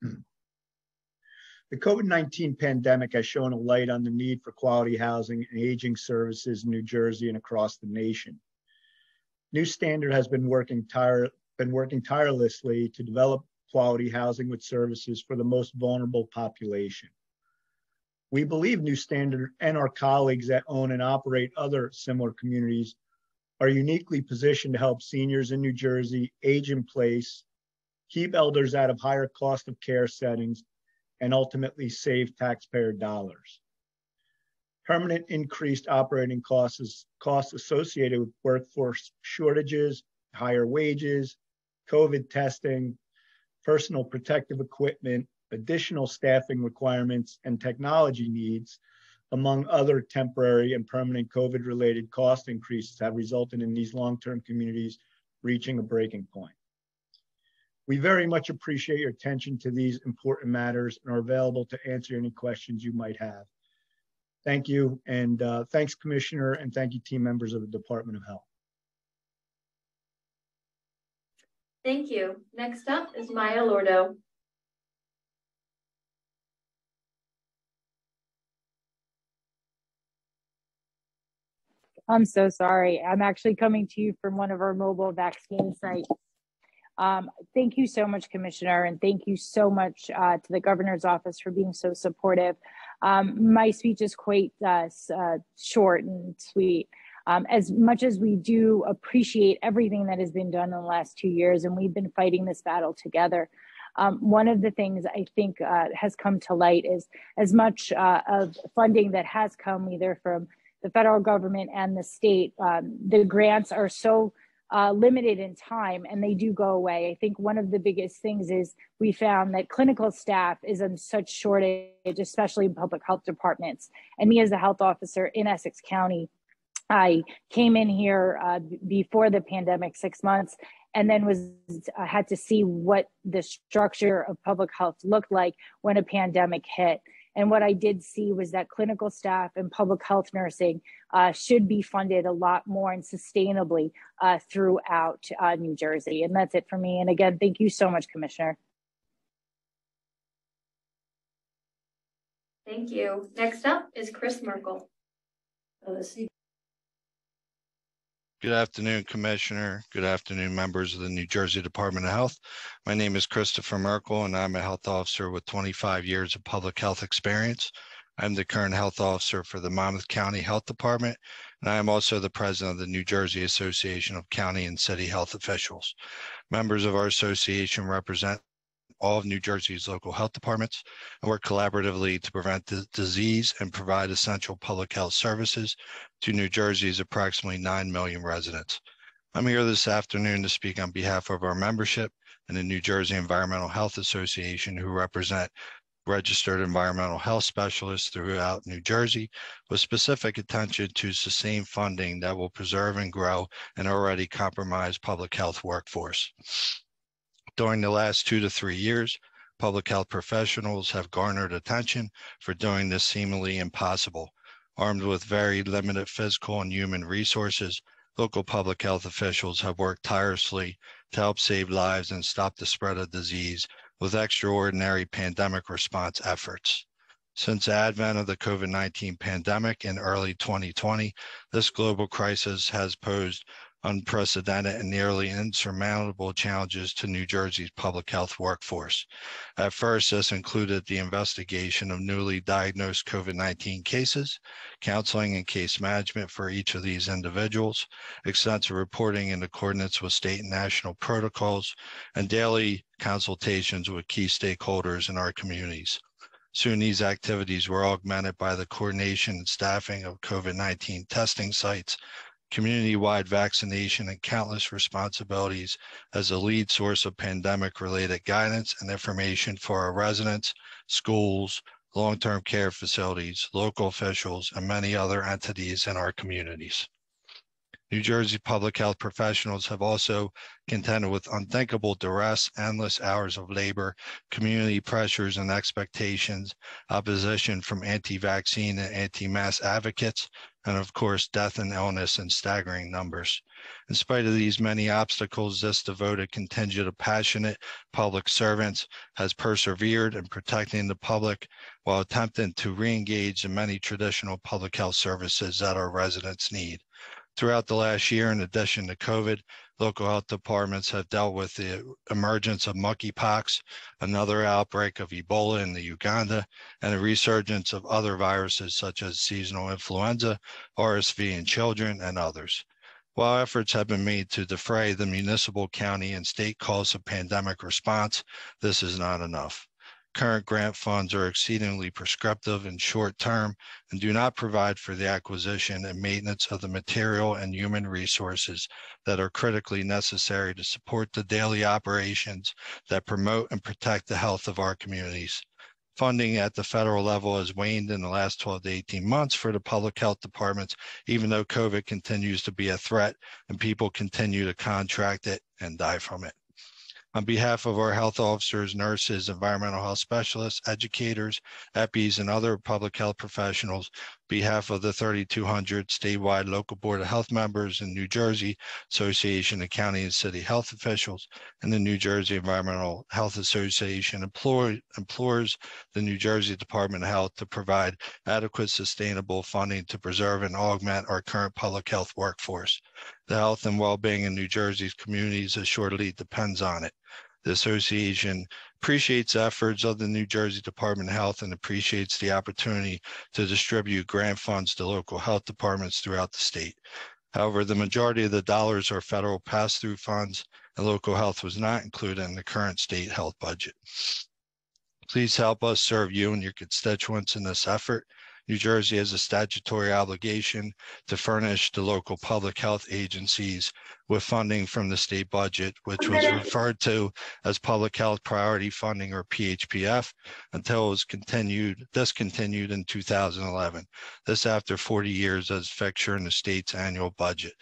The COVID-19 pandemic has shown a light on the need for quality housing and aging services in New Jersey and across the nation. New Standard has been working tirelessly to develop quality housing with services for the most vulnerable population. We believe New Standard and our colleagues that own and operate other similar communities are uniquely positioned to help seniors in New Jersey age in place, keep elders out of higher cost of care settings, and ultimately save taxpayer dollars. Permanent increased operating costs associated with workforce shortages, higher wages, COVID testing, personal protective equipment, additional staffing requirements, and technology needs, among other temporary and permanent COVID-related cost increases, have resulted in these long-term communities reaching a breaking point. We very much appreciate your attention to these important matters and are available to answer any questions you might have. Thank you, and thanks, Commissioner, and thank you, team members of the Department of Health. Thank you. Next up is Maya Lordo. I'm so sorry. I'm actually coming to you from one of our mobile vaccine sites. Thank you so much, Commissioner, and thank you so much to the Governor's office for being so supportive. My speech is quite short and sweet. As much as we do appreciate everything that has been done in the last 2 years, and we've been fighting this battle together, one of the things I think has come to light is as much of funding that has come either from the federal government and the state, the grants are so limited in time and they do go away. I think one of the biggest things is we found that clinical staff is in such shortage, especially in public health departments. And me as a health officer in Essex County, I came in here before the pandemic, 6 months, and then had to see what the structure of public health looked like when a pandemic hit. And what I did see was that clinical staff and public health nursing should be funded a lot more and sustainably throughout New Jersey. And that's it for me. And again, thank you so much, Commissioner. Thank you. Next up is Chris Merkel. Good afternoon, Commissioner. Good afternoon, members of the New Jersey Department of Health. My name is Christopher Merkel, and I'm a health officer with 25 years of public health experience. I'm the current health officer for the Monmouth County Health Department, and I am also the president of the New Jersey Association of County and City Health Officials. Members of our association represent all of New Jersey's local health departments and work collaboratively to prevent disease and provide essential public health services to New Jersey's approximately 9 million residents. I'm here this afternoon to speak on behalf of our membership and the New Jersey Environmental Health Association, who represent registered environmental health specialists throughout New Jersey, with specific attention to sustained funding that will preserve and grow an already compromised public health workforce. During the last 2 to 3 years, public health professionals have garnered attention for doing this seemingly impossible. Armed with very limited physical and human resources, local public health officials have worked tirelessly to help save lives and stop the spread of disease with extraordinary pandemic response efforts. Since the advent of the COVID-19 pandemic in early 2020, this global crisis has posed unprecedented and nearly insurmountable challenges to New Jersey's public health workforce. At first, this included the investigation of newly diagnosed COVID-19 cases, counseling and case management for each of these individuals, extensive reporting in accordance with state and national protocols, and daily consultations with key stakeholders in our communities. Soon, these activities were augmented by the coordination and staffing of COVID-19 testing sites, community-wide vaccination, and countless responsibilities as a lead source of pandemic-related guidance and information for our residents, schools, long-term care facilities, local officials, and many other entities in our communities. New Jersey public health professionals have also contended with unthinkable duress, endless hours of labor, community pressures and expectations, opposition from anti-vaccine and anti-mask advocates, and of course, death and illness in staggering numbers. In spite of these many obstacles, this devoted contingent of passionate public servants has persevered in protecting the public while attempting to re-engage in many traditional public health services that our residents need. Throughout the last year, in addition to COVID, local health departments have dealt with the emergence of monkeypox, another outbreak of Ebola in the Uganda, and a resurgence of other viruses such as seasonal influenza, RSV in children, and others. While efforts have been made to defray the municipal, county, and state costs of pandemic response, this is not enough. Current grant funds are exceedingly prescriptive and short-term and do not provide for the acquisition and maintenance of the material and human resources that are critically necessary to support the daily operations that promote and protect the health of our communities. Funding at the federal level has waned in the last 12 to 18 months for the public health departments, even though COVID continues to be a threat and people continue to contract it and die from it. On behalf of our health officers, nurses, environmental health specialists, educators, EPIs, and other public health professionals, on behalf of the 3,200 statewide local Board of Health members in New Jersey Association of County and City Health Officials, and the New Jersey Environmental Health Association implores the New Jersey Department of Health to provide adequate, sustainable funding to preserve and augment our current public health workforce. The health and well-being in New Jersey's communities assuredly depends on it. The association appreciates the efforts of the New Jersey Department of Health and appreciates the opportunity to distribute grant funds to local health departments throughout the state. However, the majority of the dollars are federal pass-through funds, and local health was not included in the current state health budget. Please help us serve you and your constituents in this effort. New Jersey has a statutory obligation to furnish the local public health agencies with funding from the state budget, which was referred to as Public Health Priority Funding, or PHPF, until it was discontinued in 2011. This after 40 years as a fixture in the state's annual budget.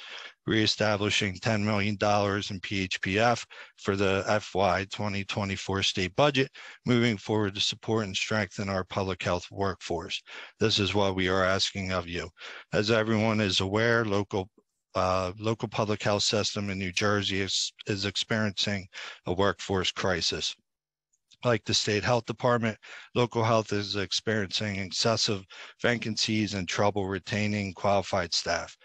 Reestablishing $10 million in PHPF for the FY 2024 state budget, moving forward to support and strengthen our public health workforce. This is what we are asking of you. As everyone is aware, local public health system in New Jersey is experiencing a workforce crisis. Like the state health department, local health is experiencing excessive vacancies and trouble retaining qualified staff.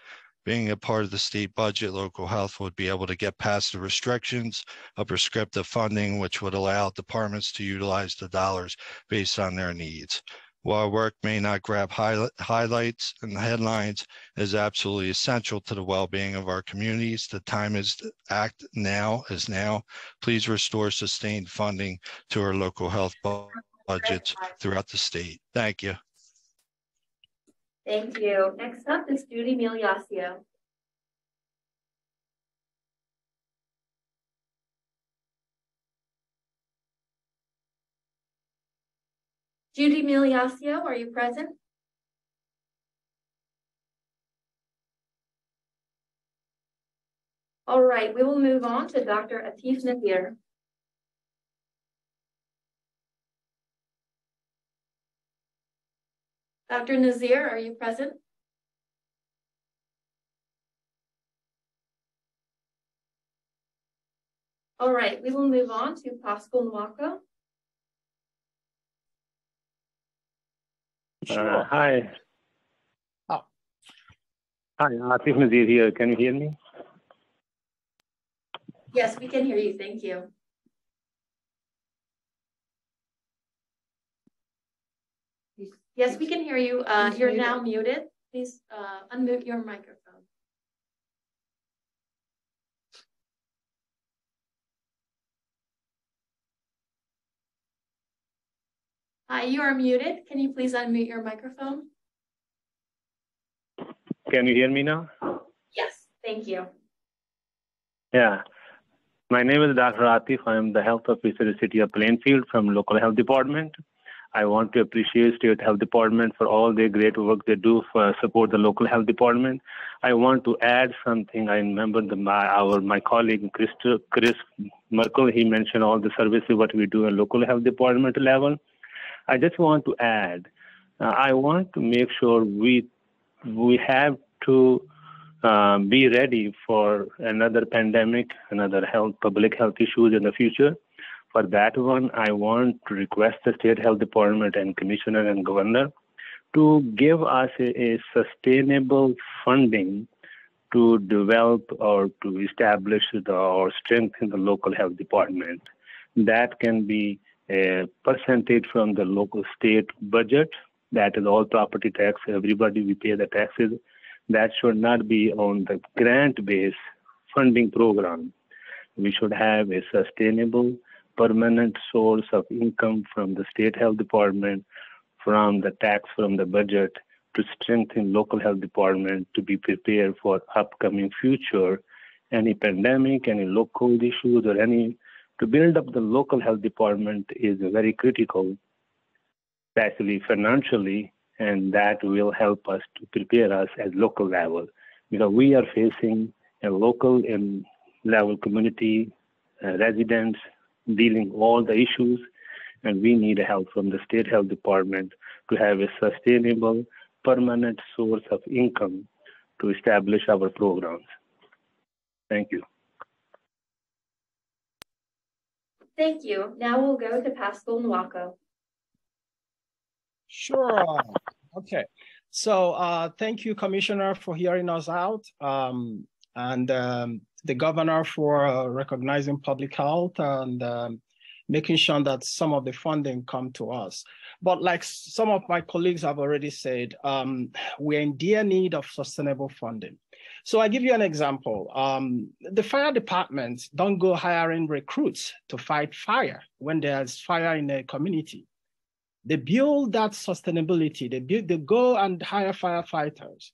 Being a part of the state budget, local health would be able to get past the restrictions of prescriptive funding, which would allow departments to utilize the dollars based on their needs. While work may not grab highlights and headlines, it is absolutely essential to the well-being of our communities. The time is to act now. Please restore sustained funding to our local health budgets throughout the state. Thank you. Thank you. Next up is Judy Miliasio. Judy Miliasio, are you present? All right, we will move on to Dr. Atif Nazir. Dr. Nazir, are you present? All right, we will move on to Pascal Nwako. Hi. Oh. Hi, Atif Nazir here. Can you hear me? Yes, we can hear you. Thank you. Yes, we can hear you. You're now muted. Please unmute your microphone. Hi, you are muted. Can you please unmute your microphone? Can you hear me now? Yes, thank you. Yeah. My name is Dr. Atif. I am the health officer in the city of Plainfield from local health department. I want to appreciate State Health Department for all the great work they do for support the local health department. I want to add something. I remember my colleague Chris Merkel, he mentioned all the services what we do at local health department level. I just want to add, I want to make sure we have to be ready for another pandemic, another public health issues in the future. For that one, I want to request the State Health Department and Commissioner and Governor to give us a sustainable funding to develop or to establish or strengthen the local health department. That can be a percentage from the local state budget. That is all property tax. Everybody, we pay the taxes. That should not be on the grant-based funding program. We should have a sustainable, permanent source of income from the State Health Department, from the tax from the budget, to strengthen local health department to be prepared for upcoming future, any pandemic, any local issues, or any. To build up the local health department is very critical, especially financially, and that will help us to prepare us at local level. Because we are facing a local and level community residents dealing all the issues, and we need help from the State Health Department to have a sustainable, permanent source of income to establish our programs. Thank you. Thank you. Now we'll go to Pascal Nwako. Sure. Okay. So thank you, Commissioner, for hearing us out. and the governor for recognizing public health and making sure that some of the funding come to us. But like some of my colleagues have already said, we're in dear need of sustainable funding. So I give you an example. The fire departments don't go hiring recruits to fight fire when there's fire in a community. They build that sustainability. They go and hire firefighters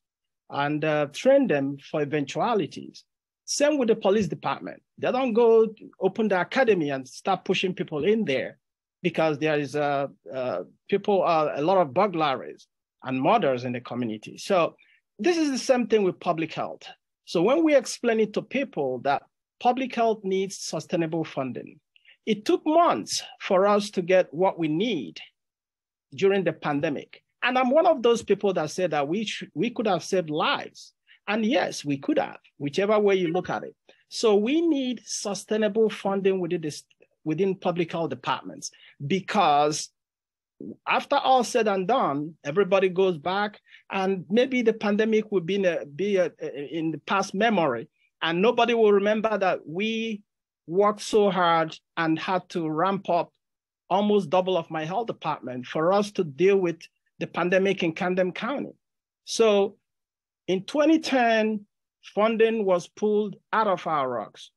and train them for eventualities. Same with the police department. They don't go open the academy and start pushing people in there because there is a lot of burglaries and murders in the community. So this is the same thing with public health. So when we explain it to people that public health needs sustainable funding, it took months for us to get what we need during the pandemic. And I'm one of those people that said that we could have saved lives. And yes, we could have, whichever way you look at it. So we need sustainable funding within public health departments, because after all said and done, everybody goes back and maybe the pandemic will be in the past memory, and nobody will remember that we worked so hard and had to ramp up almost double of my health department for us to deal with the pandemic in Camden County. So in 2010, funding was pulled out of our rocks.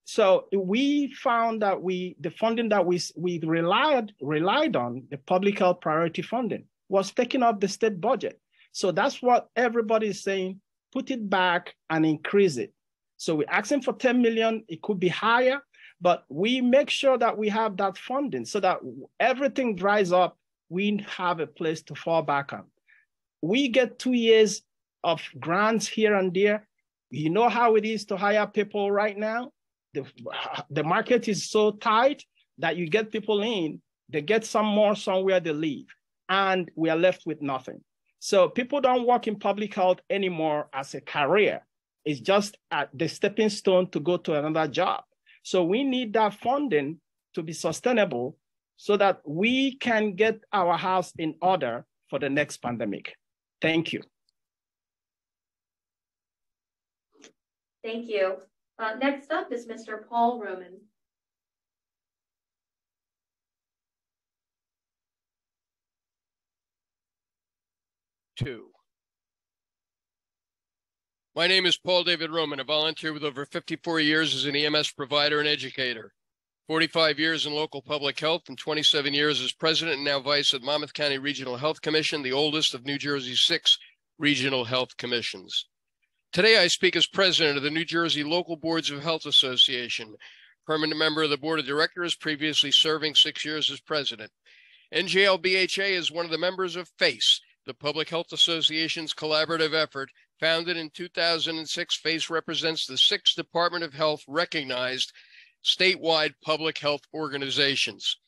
So we found that the funding that we relied on, the public health priority funding, was taking up the state budget. So that's what everybody is saying, put it back and increase it. So we're asking for 10 million, it could be higher, but we make sure that we have that funding so that everything dries up, we have a place to fall back on. We get 2 years of grants here and there. You know how it is to hire people right now. The market is so tight that you get people in, they get some more somewhere they leave, and we are left with nothing. So people don't work in public health anymore as a career. It's just the stepping stone to go to another job. So we need that funding to be sustainable so that we can get our house in order for the next pandemic. Thank you. Thank you. Next up is Mr. Paul Roman. My name is Paul David Roman, a volunteer with over 54 years as an EMS provider and educator, 45 years in local public health, and 27 years as president and now vice of Monmouth County Regional Health Commission, the oldest of New Jersey's 6 regional health commissions. Today, I speak as president of the New Jersey Local Boards of Health Association, permanent member of the board of directors, previously serving 6 years as president. NJDOH is one of the members of FACE, the Public Health Association's collaborative effort. Founded in 2006, FACE represents the 6 Department of Health recognized statewide public health organizations.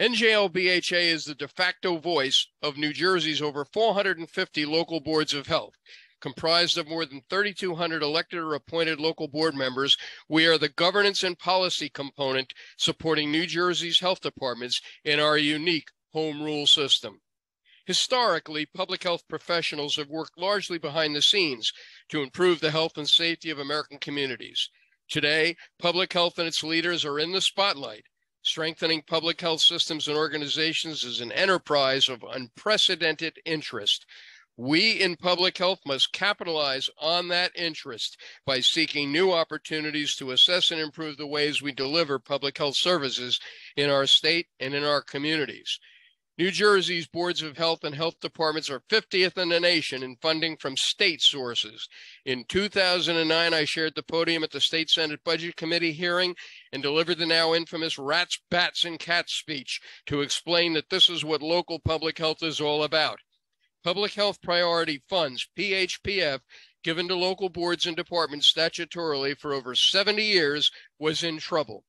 NJDOH is the de facto voice of New Jersey's over 450 local boards of health. Comprised of more than 3,200 elected or appointed local board members, we are the governance and policy component supporting New Jersey's health departments in our unique home rule system. Historically, public health professionals have worked largely behind the scenes to improve the health and safety of American communities. Today, public health and its leaders are in the spotlight. Strengthening public health systems and organizations is an enterprise of unprecedented interest. We in public health must capitalize on that interest by seeking new opportunities to assess and improve the ways we deliver public health services in our state and in our communities. New Jersey's boards of health and health departments are 50th in the nation in funding from state sources. In 2009, I shared the podium at the State Senate Budget Committee hearing and delivered the now infamous rats, bats, and cats speech to explain that this is what local public health is all about. Public Health Priority Funds, PHPF, given to local boards and departments statutorily for over 70 years, was in trouble.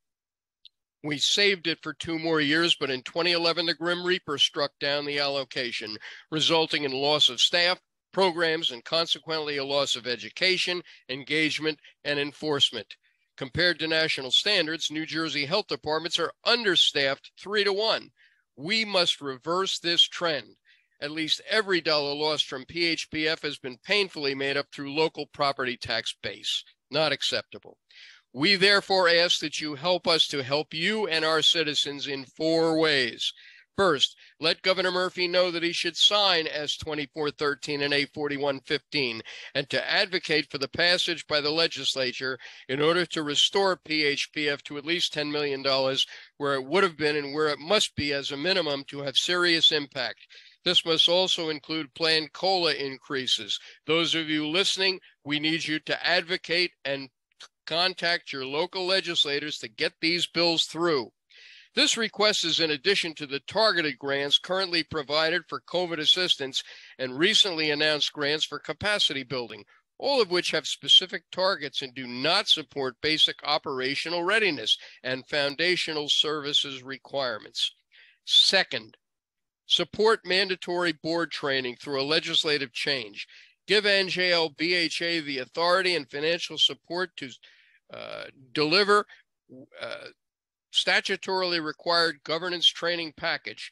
We saved it for 2 more years, but in 2011, the Grim Reaper struck down the allocation, resulting in loss of staff, programs, and consequently a loss of education, engagement, and enforcement. Compared to national standards, New Jersey health departments are understaffed 3 to 1. We must reverse this trend. At least every dollar lost from PHPF has been painfully made up through local property tax base. Not acceptable. We therefore ask that you help us to help you and our citizens in 4 ways. First, let Governor Murphy know that he should sign S 2413 and A 4115 and to advocate for the passage by the legislature in order to restore PHPF to at least $10 million where it would have been and where it must be as a minimum to have serious impact. This must also include planned COLA increases. Those of you listening, we need you to advocate and contact your local legislators to get these bills through. This request is in addition to the targeted grants currently provided for COVID assistance and recently announced grants for capacity building, all of which have specific targets and do not support basic operational readiness and foundational services requirements. Second, support mandatory board training through a legislative change. Give NJDOH the authority and financial support to deliver statutorily required governance training package.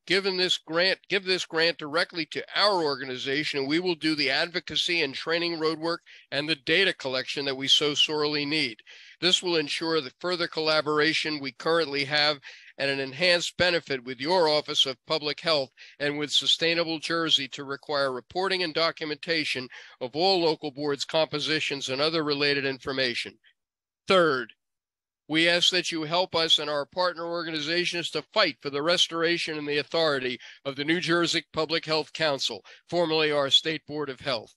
Give this grant directly to our organization, and we will do the advocacy and training roadwork and the data collection that we so sorely need. This will ensure the further collaboration we currently have and an enhanced benefit with your Office of Public Health and with Sustainable Jersey to require reporting and documentation of all local boards' compositions and other related information. Third, we ask that you help us and our partner organizations to fight for the restoration and the authority of the New Jersey Public Health Council, formerly our State Board of Health.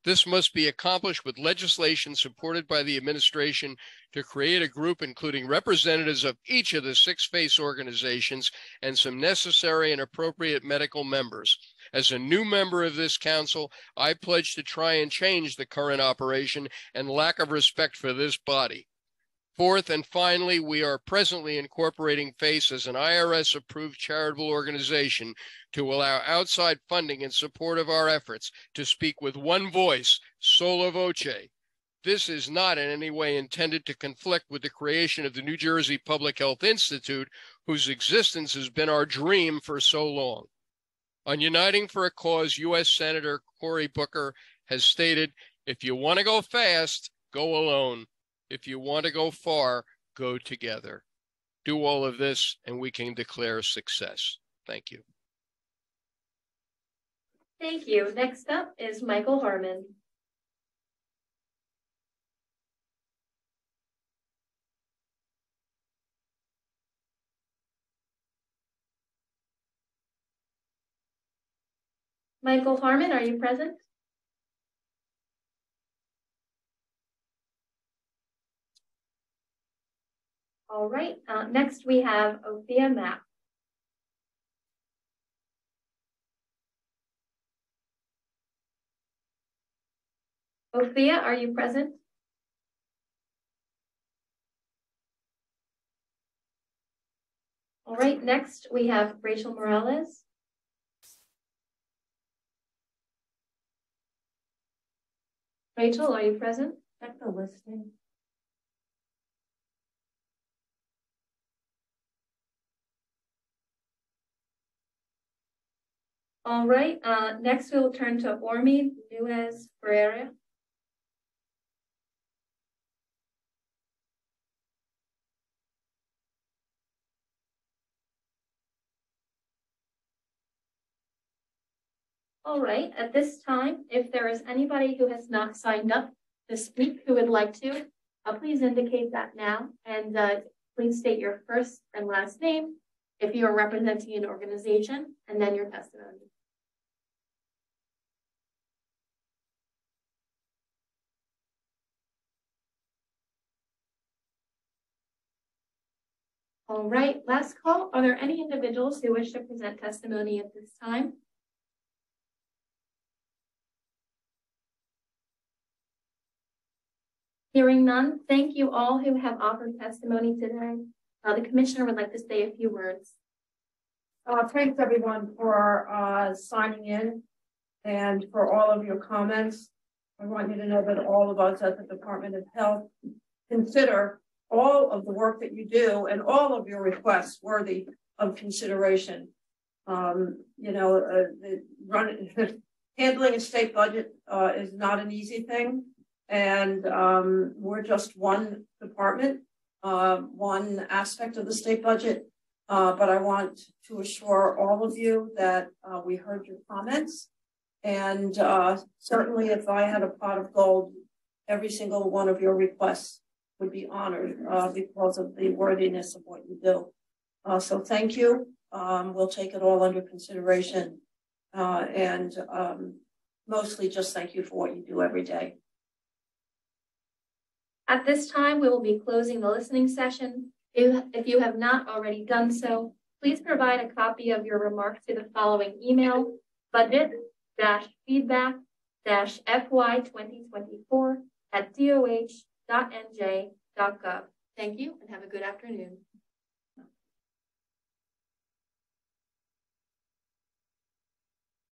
This must be accomplished with legislation supported by the administration to create a group including representatives of each of the 6 FACE organizations and some necessary and appropriate medical members. As a new member of this council, I pledge to try and change the current operation and lack of respect for this body. Fourth and finally, we are presently incorporating FACE as an IRS-approved charitable organization to allow outside funding in support of our efforts to speak with one voice, solo voce. This is not in any way intended to conflict with the creation of the New Jersey Public Health Institute, whose existence has been our dream for so long. On Uniting for a Cause, U.S. Senator Cory Booker has stated, "If you want to go fast, go alone. If you want to go far, go together." Do all of this and we can declare success. Thank you. Thank you. Next up is Michael Harmon. Michael Harmon, are you present? All right, next we have Ophia Mapp. Ophia, are you present? All right, next we have Rachel Morales. Rachel, are you present? Check the listing. All right, next we will turn to Ormi Nuez Ferreira. All right, at this time, if there is anybody who has not signed up to speak who would like to, please indicate that now, and please state your first and last name if you are representing an organization, and then your testimony. All right, last call. Are there any individuals who wish to present testimony at this time? Hearing none, thank you all who have offered testimony today. The commissioner would like to say a few words. Thanks everyone for signing in and for all of your comments. I want you to know that all of us at the Department of Health consider all of the work that you do and all of your requests worthy of consideration. Handling a state budget is not an easy thing. And we're just one department, one aspect of the state budget. But I want to assure all of you that we heard your comments. And certainly if I had a pot of gold, every single one of your requests would be honored because of the worthiness of what you do. So thank you. We'll take it all under consideration. And mostly just thank you for what you do every day. At this time, we will be closing the listening session. If you have not already done so, please provide a copy of your remarks to the following email: budget-feedback-fy2024@doh.nj.gov. Thank you and have a good afternoon.